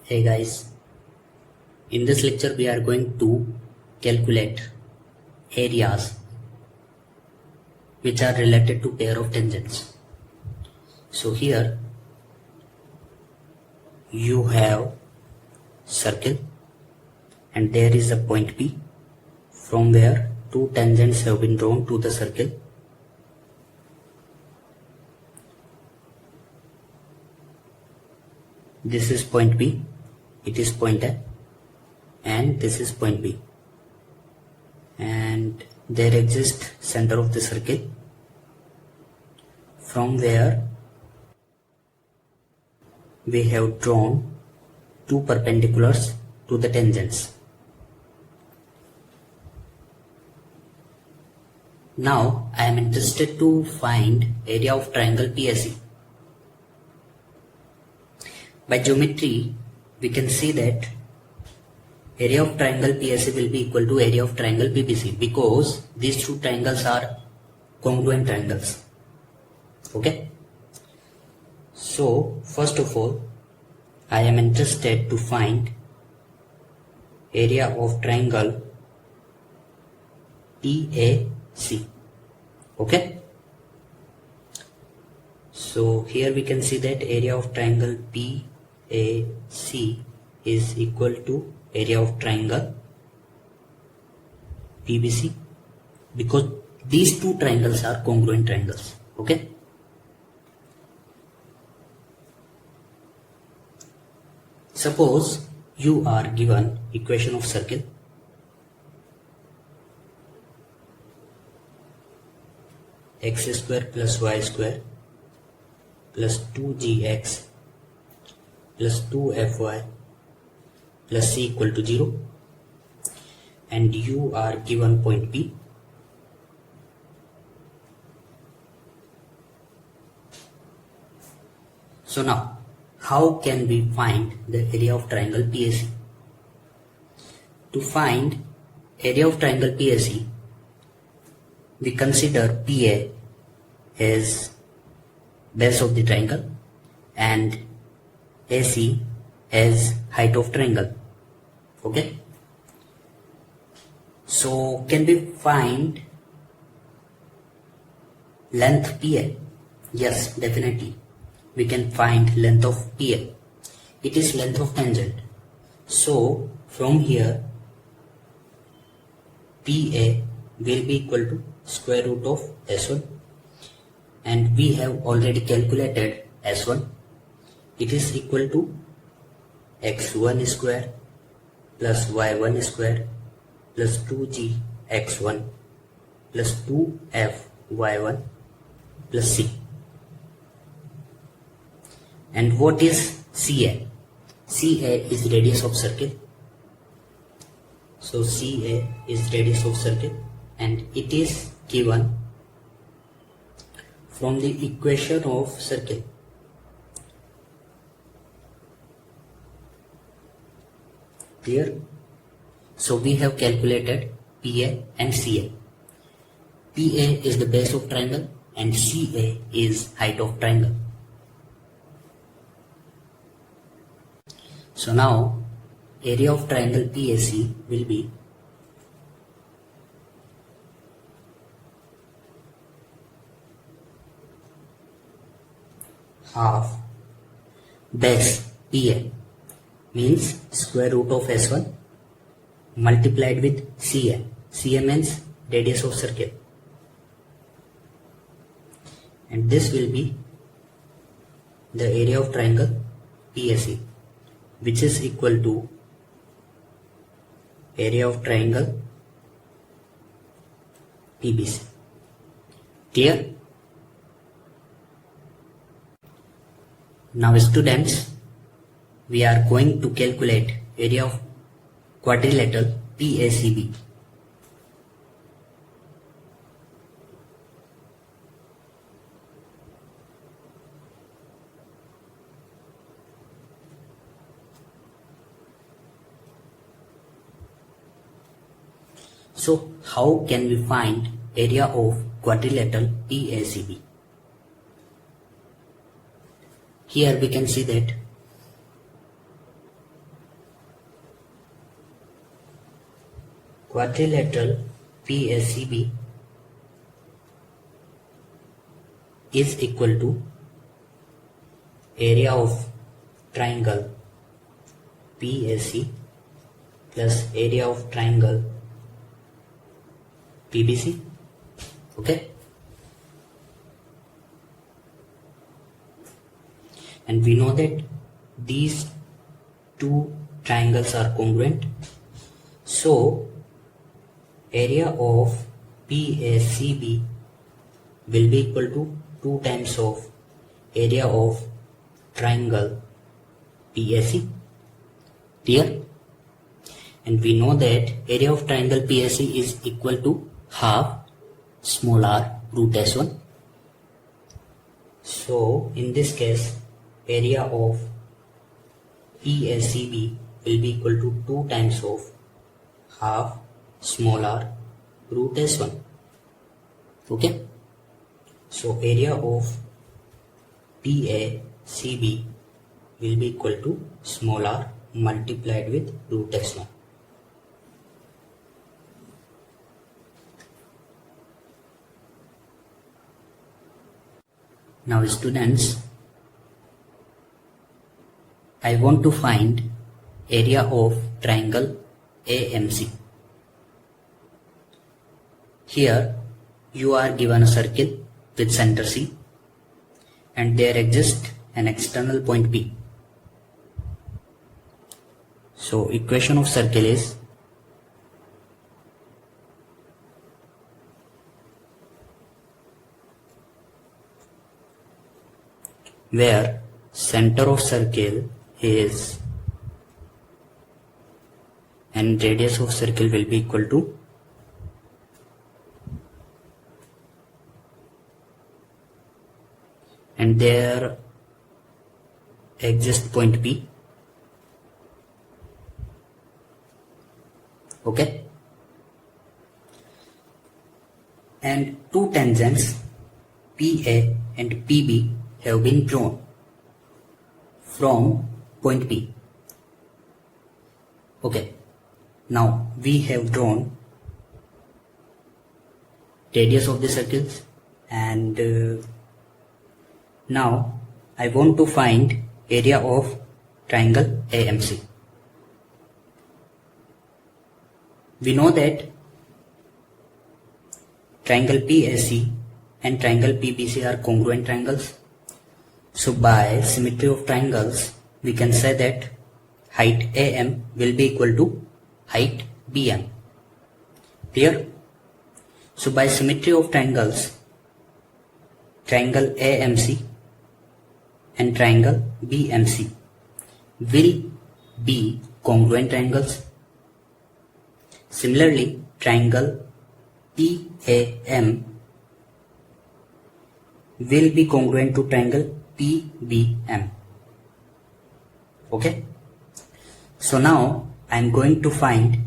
Hey guys, in this lecture we are going to calculate areas which are related to pair of tangents. So here you have circle and there is a point P from where two tangents have been drawn to the circle. This is point P, it is point A, and this is point B, and there exists center of the circle from where we have drawn two perpendiculars to the tangents. Now I am interested to find area of triangle PAC. By geometry we can see that area of triangle PAC will be equal to area of triangle PBC because these two triangles are congruent triangles. Okay. So first of all I am interested to find area of triangle PAC. Okay. So here we can see that area of triangle PAC is equal to area of triangle PBC because these two triangles are congruent triangles. Okay. Suppose you are given equation of circle x square plus y square plus 2gx plus 2fy plus c equal to 0, and you are given point P. So now how can we find the area of triangle PAC? To find area of triangle PAC, we consider PA as base of the triangle and AC as height of triangle. Okay. So can we find length PA? Yes, definitely. We can find length of PA. It is length of tangent. So from here PA will be equal to square root of S1, and we have already calculated S1. It is equal to x1 square plus y1 square plus 2gx1 plus 2fy1 plus c. And what is CA? CA is radius of circle. So CA is radius of circle and it is given from the equation of circle. Clear? So we have calculated PA and CA. PA is the base of triangle and CA is height of triangle. So now area of triangle PAC will be half base PA means square root of S1 multiplied with CA. CA means radius of circle, and this will be the area of triangle PAC, which is equal to area of triangle PBC. Clear? Now students, we are going to calculate area of quadrilateral PACB. So how can we find area of quadrilateral PACB? Here we can see that quadrilateral PACB is equal to area of triangle PAC plus area of triangle PBC. Okay, and we know that these two triangles are congruent, so area of PACB will be equal to 2 times of area of triangle PAC. Clear? And we know that area of triangle PAC is equal to half small r root S1. So in this case, area of PACB will be equal to 2 times of half small r root S1. Okay, so area of PACB will be equal to small r multiplied with root S1. Now students, I want to find area of triangle AMC. Here you are given a circle with center C and there exists an external point P. So equation of circle is where center of circle is and radius of circle will be equal to and there exists point P. Okay, and two tangents PA and PB have been drawn from point P. Okay, now we have drawn radius of the circles and now I want to find area of triangle AMC. We know that triangle PAC and triangle PBC are congruent triangles. So by symmetry of triangles, we can say that height AM will be equal to height BM. Clear? So by symmetry of triangles, triangle AMC and triangle BMC will be congruent triangles. Similarly, triangle PAM will be congruent to triangle PBM. Okay, so now I am going to find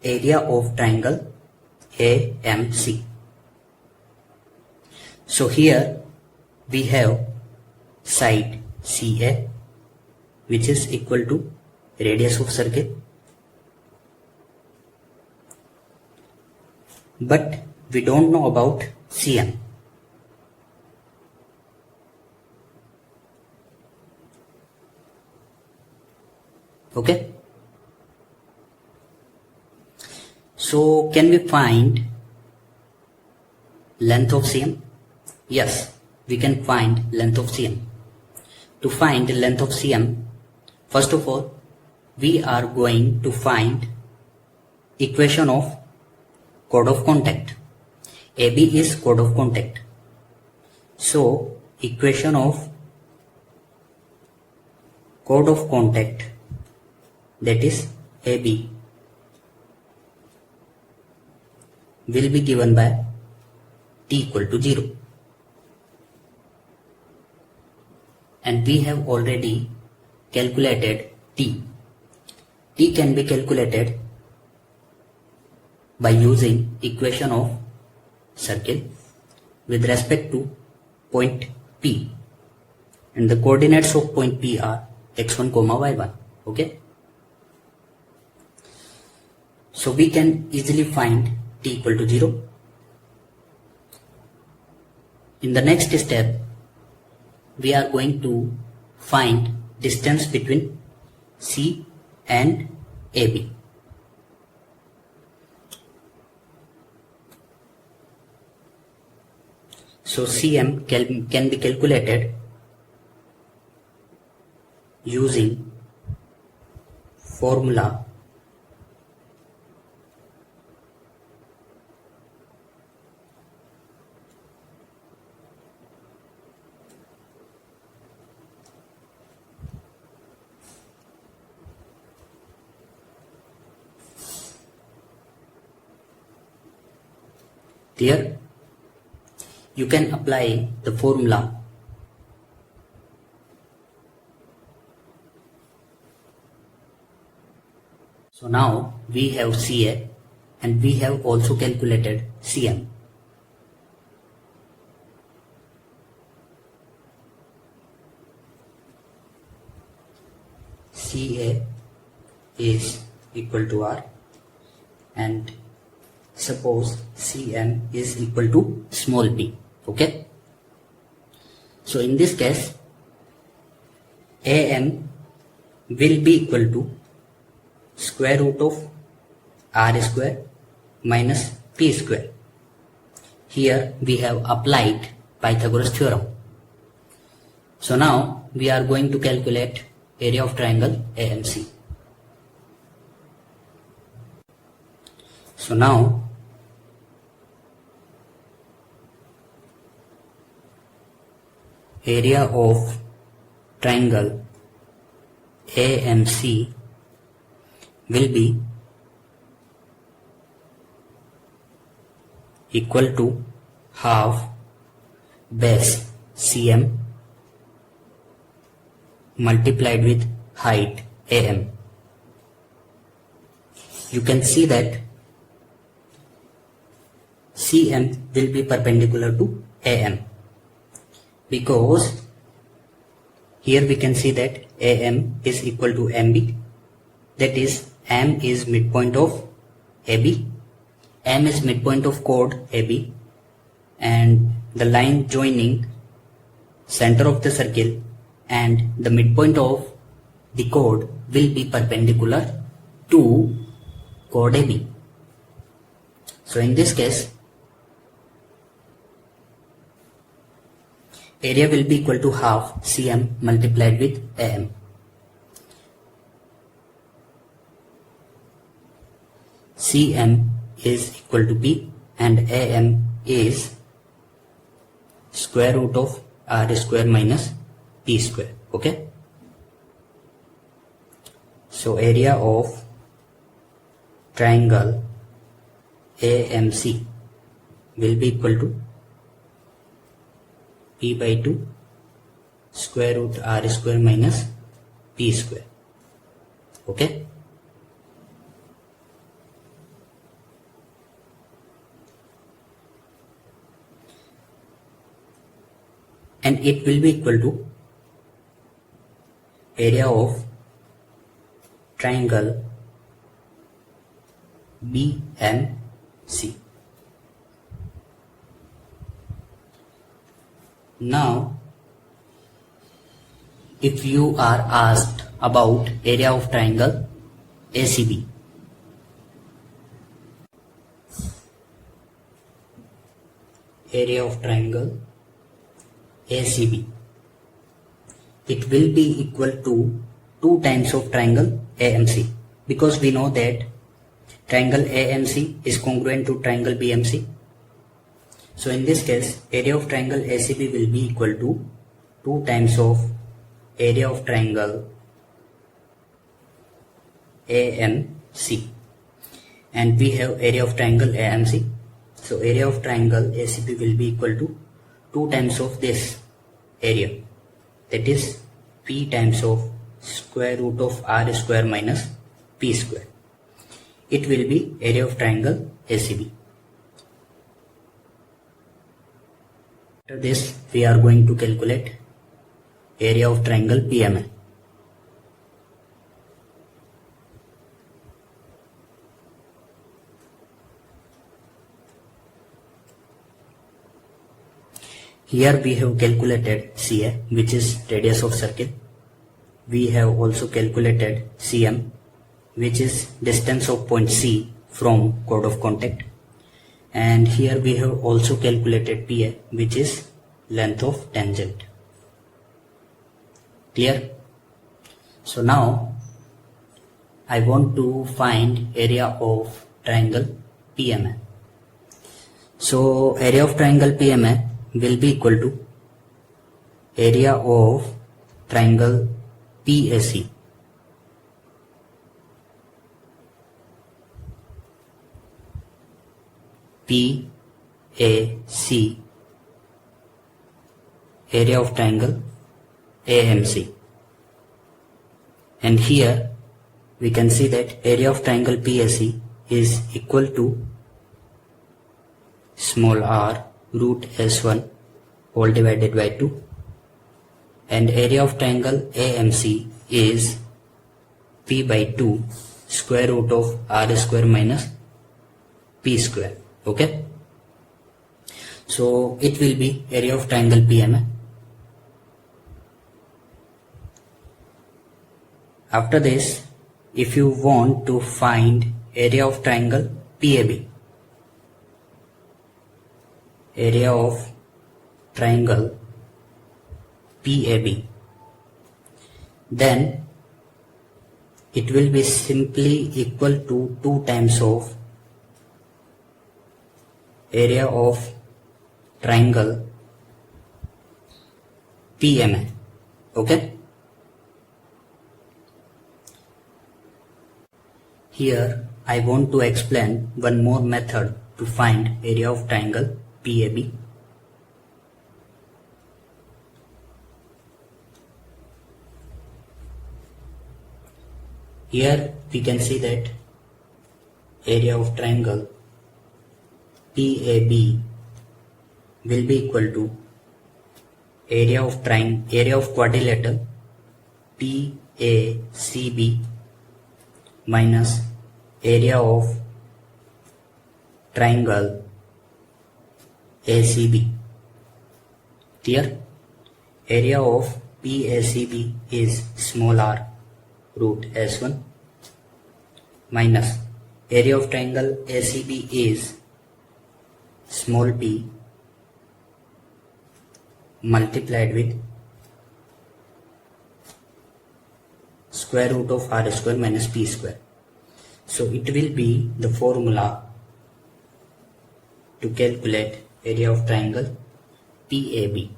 area of triangle AMC. So here we have side CA which is equal to radius of circle, but we don't know about CM. Okay, so can we find length of CM? Yes, we can find length of CM. To find the length of CM, first of all, we are going to find equation of chord of contact. AB is chord of contact. So equation of chord of contact, that is AB, will be given by T equal to 0. And we have already calculated T. T can be calculated by using equation of circle with respect to point P, and the coordinates of point P are x1, y1. Okay, So we can easily find t equal to 0. In the next step, we are going to find distance between C and AB. So CM can be calculated using formula here. You can apply the formula. So now we have CA and we have also calculated CM. CA is equal to R and suppose CM is equal to small p. Okay. So in this case, AM will be equal to square root of R square minus P square. Here we have applied Pythagoras theorem. So now we are going to calculate area of triangle AMC. So now area of triangle AMC will be equal to half base CM multiplied with height AM. You can see that CM will be perpendicular to AM because here we can see that AM is equal to MB, that is M is midpoint of AB, M is midpoint of chord AB, and the line joining center of the circle and the midpoint of the chord will be perpendicular to chord AB. So in this case, area will be equal to half CM multiplied with AM. CM is equal to P and AM is square root of R square minus P square. Okay. So area of triangle AMC will be equal to P by 2 square root R square minus P square. Okay. And it will be equal to area of triangle BMC. Now, if you are asked about area of triangle ACB, area of triangle ACB, it will be equal to 2 times of triangle AMC, because we know that triangle AMC is congruent to triangle BMC. So in this case, area of triangle ACB will be equal to 2 times of area of triangle AMC, and we have area of triangle AMC. So area of triangle ACB will be equal to 2 times of this area, that is P times of square root of R square minus P square. It will be area of triangle ACB. After this, we are going to calculate area of triangle PMN. Here we have calculated CA, which is radius of circle. We have also calculated CM, which is distance of point C from chord of contact. And here we have also calculated PA, which is length of tangent. Clear? So now I want to find area of triangle PMA. So area of triangle PMA will be equal to area of triangle PAC PAC area of triangle AMC. And here we can see that area of triangle PAC is equal to small r root S1 whole divided by 2, and area of triangle AMC is P by 2 square root of r square minus P square. Okay, so it will be area of triangle PMA. After this, if you want to find area of triangle PAB, area of triangle PAB, then it will be simply equal to 2 times of area of triangle PMA. Okay, here I want to explain one more method to find area of triangle PAB. Here we can see that area of triangle PAB will be equal to area of quadrilateral PACB minus area of triangle ACB. Here area of PACB is small r root S1 minus area of triangle ACB is small p multiplied with square root of r square minus P square. So it will be the formula to calculate area of triangle PAB.